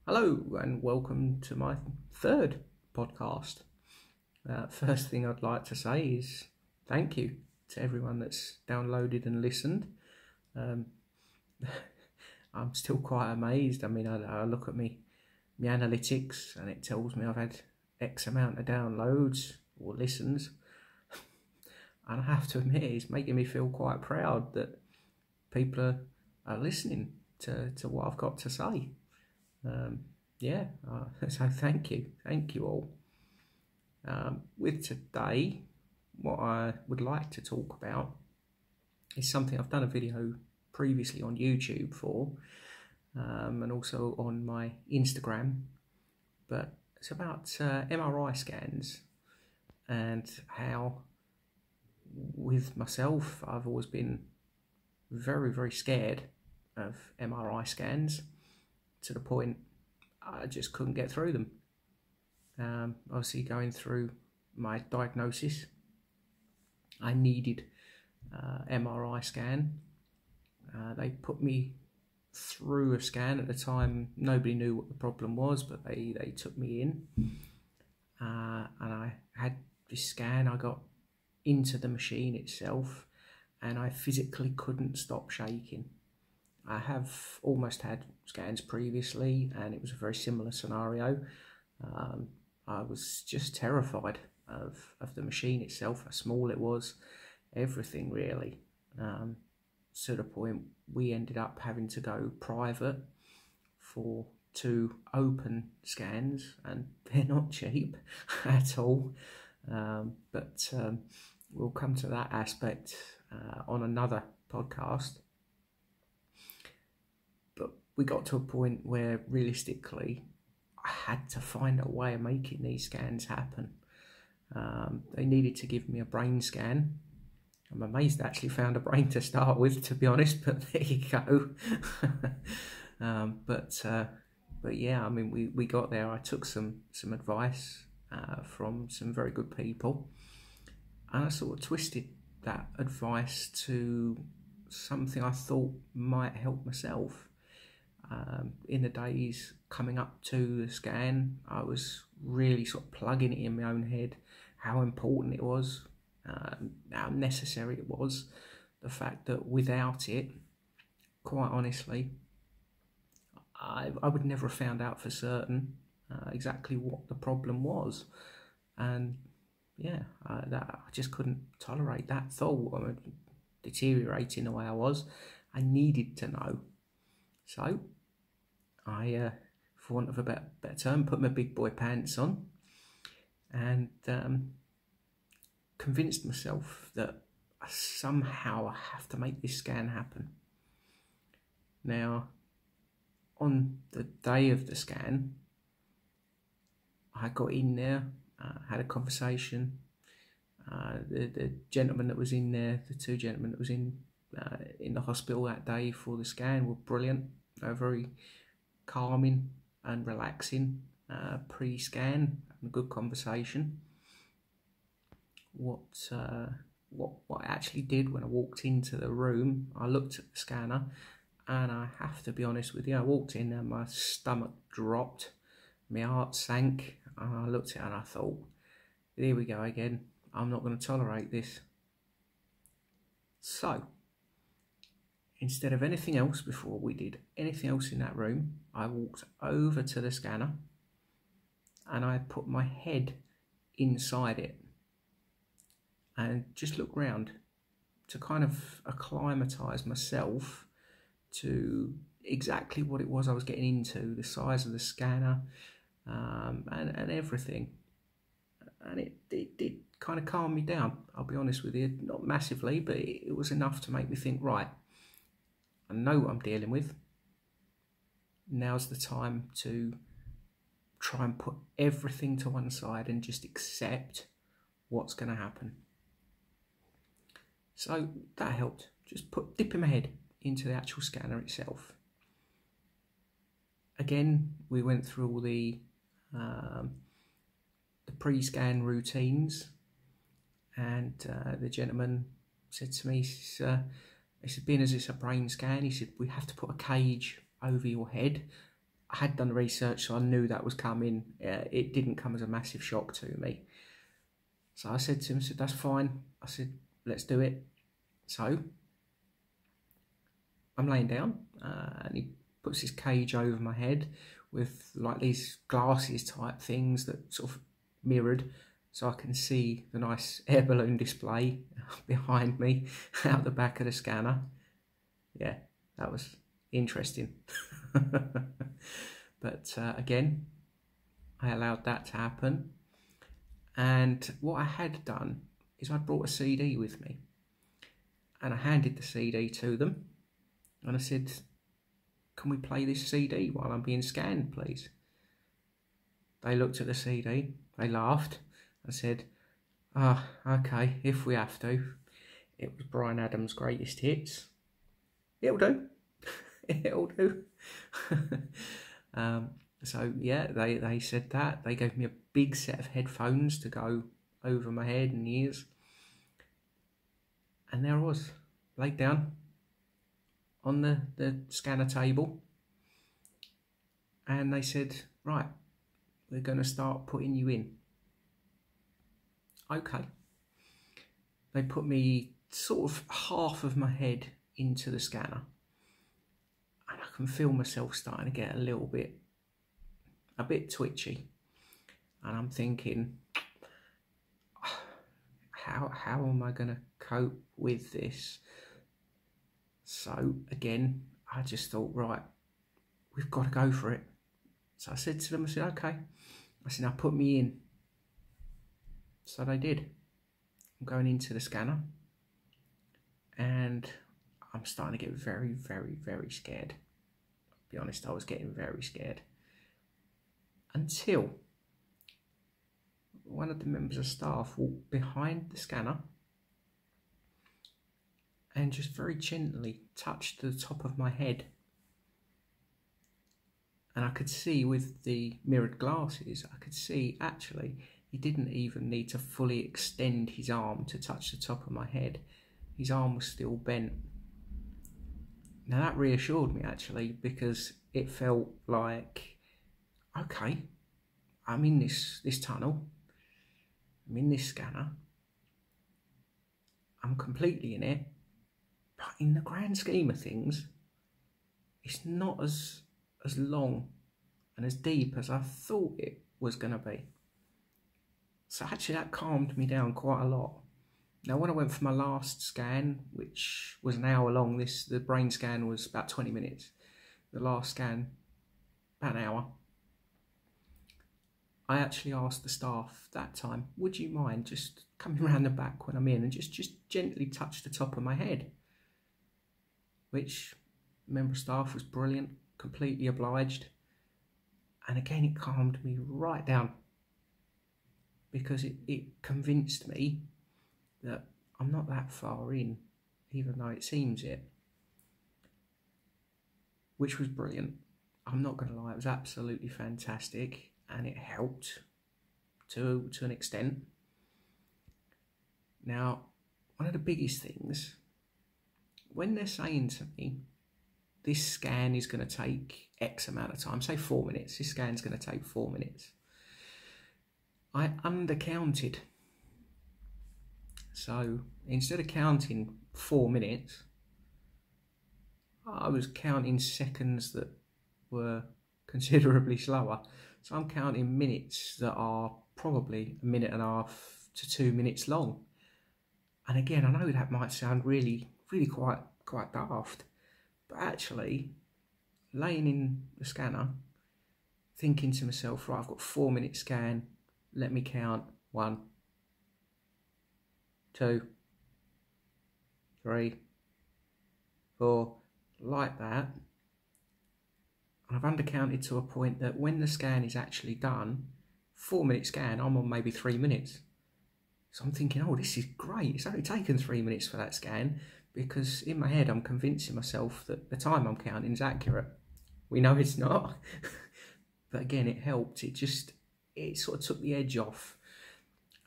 Hello and welcome to my third podcast. First thing I'd like to say is thank you to everyone that's downloaded and listened. Um, I'm still quite amazed. I mean, I look at my analytics and it tells me I've had X amount of downloads or listens. And I have to admit, it's making me feel quite proud that people are listening to what I've got to say. So thank you all. With today, what I would like to talk about is something I've done a video previously on YouTube for, and also on my Instagram, but it's about MRI scans and how, with myself, I've always been very, very scared of MRI scans to the point I just couldn't get through them. Obviously, going through my diagnosis, I needed MRI scan. They put me through a scan. At the time, nobody knew what the problem was, but they took me in, and I had this scan. I got into the machine itself, and I physically couldn't stop shaking. I have almost had scans previously, and it was a very similar scenario. I was just terrified of the machine itself, how small it was, everything really. To the point we ended up having to go private for 2 open scans, and they're not cheap at all. But we'll come to that aspect on another podcast. But we got to a point where realistically I had to find a way of making these scans happen. They needed to give me a brain scan. I'm amazed I actually found a brain to start with, to be honest, but there you go. But yeah, I mean, we got there. I took some advice from some very good people, and I sort of twisted that advice to something I thought might help myself. In the days coming up to the scan, I was really sort of plugging it in my own head how important it was, how necessary it was, the fact that without it, quite honestly, I would never have found out for certain exactly what the problem was. And yeah, I just couldn't tolerate that thought. I mean, deteriorating the way I was, I needed to know. So I, for want of a better term, put my big boy pants on and convinced myself that somehow I have to make this scan happen. Now, on the day of the scan, I got in there, had a conversation. The gentleman that was in there, the 2 gentlemen that was in the hospital that day for the scan were brilliant. They were very calming and relaxing pre-scan, and a good conversation. What I actually did when I walked into the room, I looked at the scanner, and I have to be honest with you, I walked in and my stomach dropped, my heart sank, and I looked at it and I thought, here we go again, I'm not going to tolerate this. So instead of anything else, before we did anything else in that room, I walked over to the scanner and I put my head inside it and just looked round to kind of acclimatise myself to exactly what it was I was getting into, the size of the scanner, and everything. And it did kind of calm me down, I'll be honest with you. Not massively, but it was enough to make me think, right, I know what I'm dealing with. Now's the time to try and put everything to one side and just accept what's going to happen. So that helped. Just dipping my head into the actual scanner itself. Again, we went through all the pre-scan routines, and the gentleman said to me, he said, being as it's a brain scan, he said, we have to put a cage over your head I had done research, so I knew that was coming. It didn't come as a massive shock to me. So I said to him, I said, that's fine. I said, let's do it. So I'm laying down and he puts his cage over my head with like these glasses type things that sort of mirrored, so I can see the nice air balloon display behind me out the back of the scanner. Yeah, that was interesting. But again, I allowed that to happen. And what I had done is I brought a CD with me, and I handed the CD to them, and I said, can we play this CD while I'm being scanned, please? They looked at the CD, they laughed, and said, ah, okay, if we have to. It was Bryan Adams' greatest hits. It'll do. It'll do. So yeah, they said that. They gave me a big set of headphones to go over my head and ears. And there I was, laid down on the scanner table. And they said, right, we're going to start putting you in. Okay. They put me sort of half of my head into the scanner. And I can feel myself starting to get a bit twitchy. And I'm thinking, how am I going to cope with this? So again, I just thought, right, we've got to go for it. So I said to them, I said, okay. I said, now put me in. So they did. I'm going into the scanner and I'm starting to get very, very, very scared. I'll be honest, I was getting very scared. Until one of the members of staff walked behind the scanner and just very gently touched the top of my head. And I could see with the mirrored glasses, I could see actually he didn't even need to fully extend his arm to touch the top of my head. His arm was still bent. Now that reassured me actually, because it felt like, okay, I'm in this tunnel, I'm in this scanner, I'm completely in it, but in the grand scheme of things, it's not as long and as deep as I thought it was going to be. So actually that calmed me down quite a lot. Now when I went for my last scan, which was an hour long, the brain scan was about 20 minutes. The last scan, about an hour. I actually asked the staff that time, would you mind just coming around the back when I'm in and just gently touch the top of my head? Which member of staff was brilliant, completely obliged. And again, it calmed me right down, because it convinced me that I'm not that far in, even though it seems it. Which was brilliant. I'm not going to lie, it was absolutely fantastic, and it helped to an extent. Now, one of the biggest things, when they're saying to me, this scan is going to take X amount of time, say 4 minutes, this scan's going to take 4 minutes, I undercounted. So instead of counting 4 minutes, I was counting seconds that were considerably slower. So I'm counting minutes that are probably 1.5 to 2 minutes long. And again, I know that might sound really quite daft, but actually, laying in the scanner, thinking to myself, right, I've got 4 minute scan, let me count 1, 2, 3, 4, like that. And I've undercounted to a point that when the scan is actually done, 4 minute scan, I'm on maybe 3 minutes. So I'm thinking, oh, this is great. It's only taken 3 minutes for that scan, because in my head, I'm convincing myself that the time I'm counting is accurate. We know it's not. But again, it helped. It sort of took the edge off.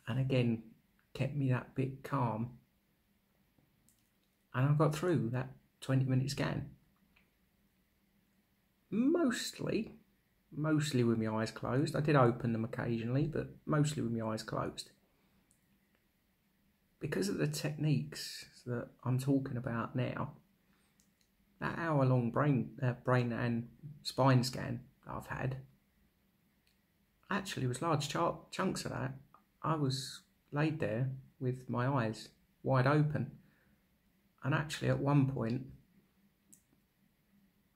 And again, kept me that bit calm. And I got through that 20-minute scan. Mostly mostly with my eyes closed. I did open them occasionally, but mostly with my eyes closed. Because of the techniques that I'm talking about now, that hour-long brain and spine scan that I've had, actually was large chunks of that. I was laid there with my eyes wide open, and actually at one point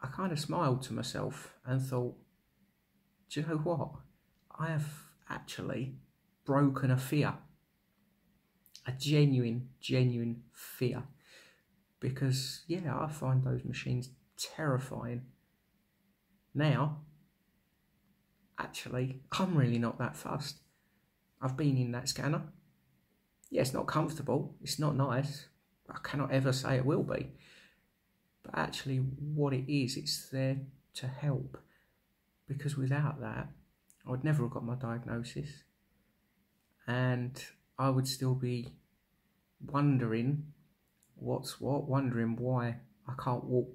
I kind of smiled to myself and thought, do you know what? I have actually broken a fear, a genuine fear. Because, yeah, I find those machines terrifying. Now, actually, I'm really not that fussed. I've been in that scanner. Yeah, it's not comfortable. It's not nice. I cannot ever say it will be. But actually, what it is, it's there to help. Because without that, I would never have got my diagnosis. And I would still be wondering what's what, wondering why I can't walk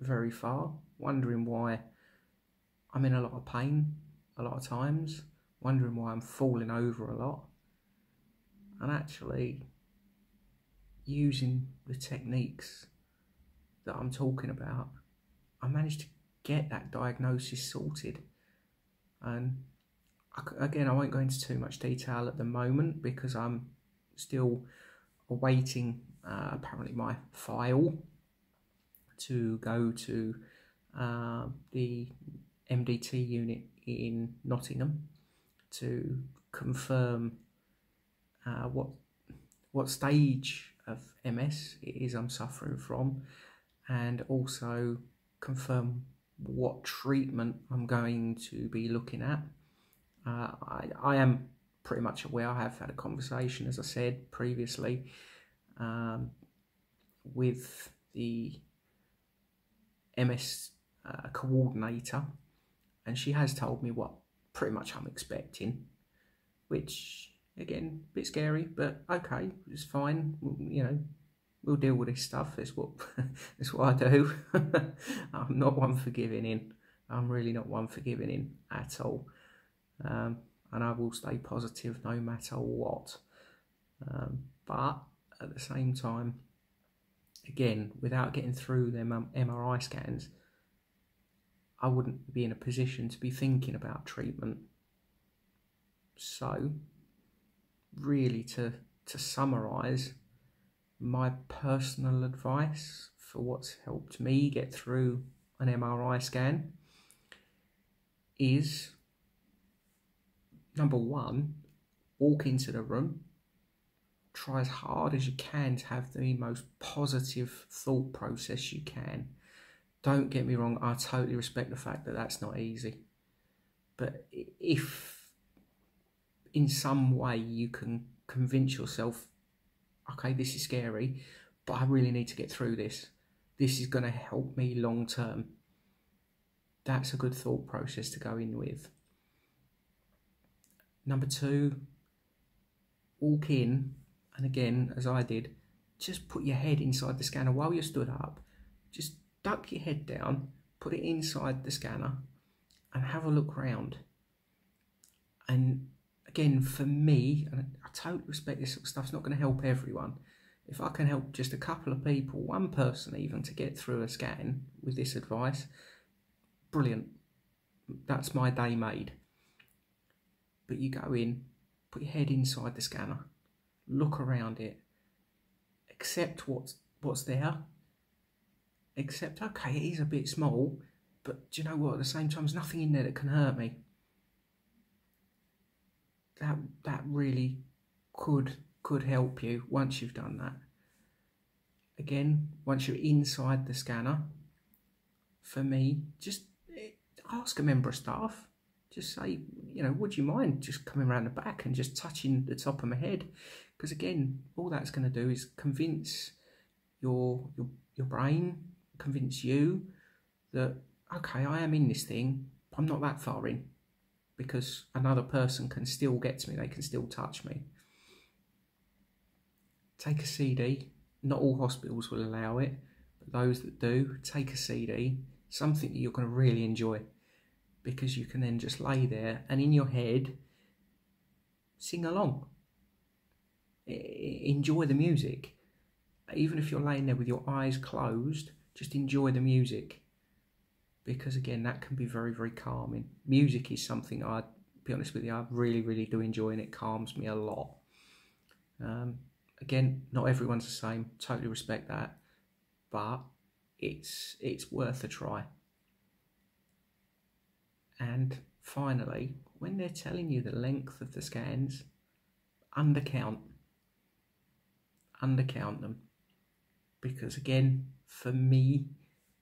very far, wondering why I'm in a lot of pain a lot of times, wondering why I'm falling over a lot. And actually using the techniques that I'm talking about, I managed to get that diagnosis sorted. And again, I won't go into too much detail at the moment because I'm still awaiting apparently my file to go to the MDT unit in Nottingham to confirm what stage of MS it is I'm suffering from, and also confirm what treatment I'm going to be looking at. I am pretty much aware. I have had a conversation, as I said previously, with the MS coordinator, and she has told me what pretty much I'm expecting, which again, a bit scary, but okay, it's fine. You know, we'll deal with this stuff. It's what it's what I do. I'm not one for giving in. I'm really not one for giving in at all. And I will stay positive no matter what. But at the same time, again, without getting through them MRI scans, I wouldn't be in a position to be thinking about treatment. So, really, to summarise, my personal advice for what's helped me get through an MRI scan is, number one, walk into the room, try as hard as you can to have the most positive thought process you can. Don't get me wrong, I totally respect the fact that that's not easy. But if in some way you can convince yourself, okay, this is scary, but I really need to get through this. This is going to help me long term. That's a good thought process to go in with. Number two, walk in, and again, as I did, just put your head inside the scanner while you're stood up. Just duck your head down, put it inside the scanner, and have a look round. And again, for me, and I totally respect this sort of stuff's not going to help everyone. If I can help just a couple of people, one person even, to get through a scan with this advice, brilliant. That's my day made. But you go in, put your head inside the scanner, look around it, accept what's there, accept, okay, it is a bit small, but do you know what, at the same time, there's nothing in there that can hurt me. That really could help you once you've done that. Again, once you're inside the scanner, for me, just ask a member of staff. Just say, you know, would you mind just coming around the back and just touching the top of my head? Because again, all that's going to do is convince your brain, convince you that, okay, I am in this thing, I'm not that far in, because another person can still get to me, they can still touch me. Take a CD. Not all hospitals will allow it, but those that do, take a CD, something that you're going to really enjoy. because you can then just lay there and in your head sing along. Enjoy the music. Even if you're laying there with your eyes closed, just enjoy the music, because again, that can be very, very calming. Music is something, I'll be honest with you, I really, really do enjoy, and it calms me a lot. Again, not everyone's the same, totally respect that, but it's worth a try. And finally, when they're telling you the length of the scans, undercount them, because again, for me,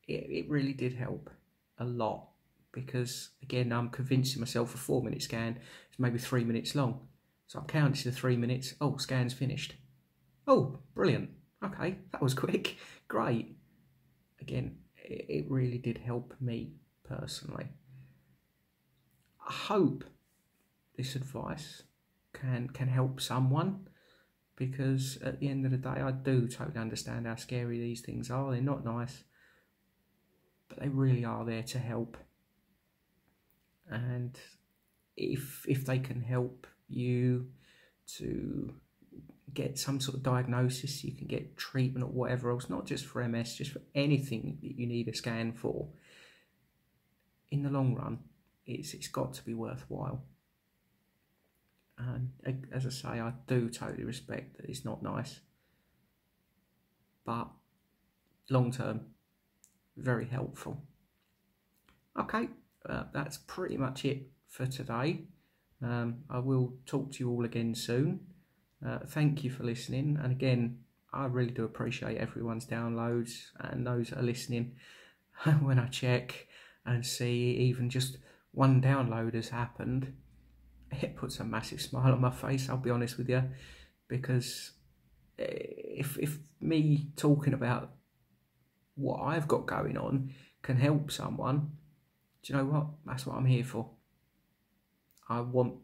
it really did help a lot, because again, I'm convincing myself a 4-minute scan is maybe 3 minutes long, so I'm counting to the 3 minutes. Oh, scan's finished. Oh, brilliant. Okay, that was quick. Great. Again, it really did help me personally. I hope this advice can help someone, because at the end of the day, I do totally understand how scary these things are. They're not nice, but they really are there to help. And if they can help you to get some sort of diagnosis, you can get treatment or whatever else, not just for MS, just for anything that you need a scan for, in the long run, it's got to be worthwhile. And as I say, I do totally respect that it's not nice, but long term, very helpful. Okay, that's pretty much it for today. I will talk to you all again soon. Thank you for listening, and again, I really do appreciate everyone's downloads and those that are listening. When I check and see even just one download has happened, it puts a massive smile on my face, I'll be honest with you, because if me talking about what I've got going on can help someone, do you know what? That's what I'm here for. I want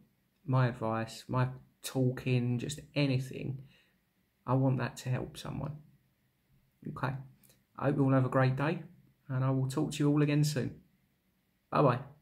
my advice, my talking, just anything, I want that to help someone. Okay, I hope you all have a great day, and I will talk to you all again soon. Bye bye.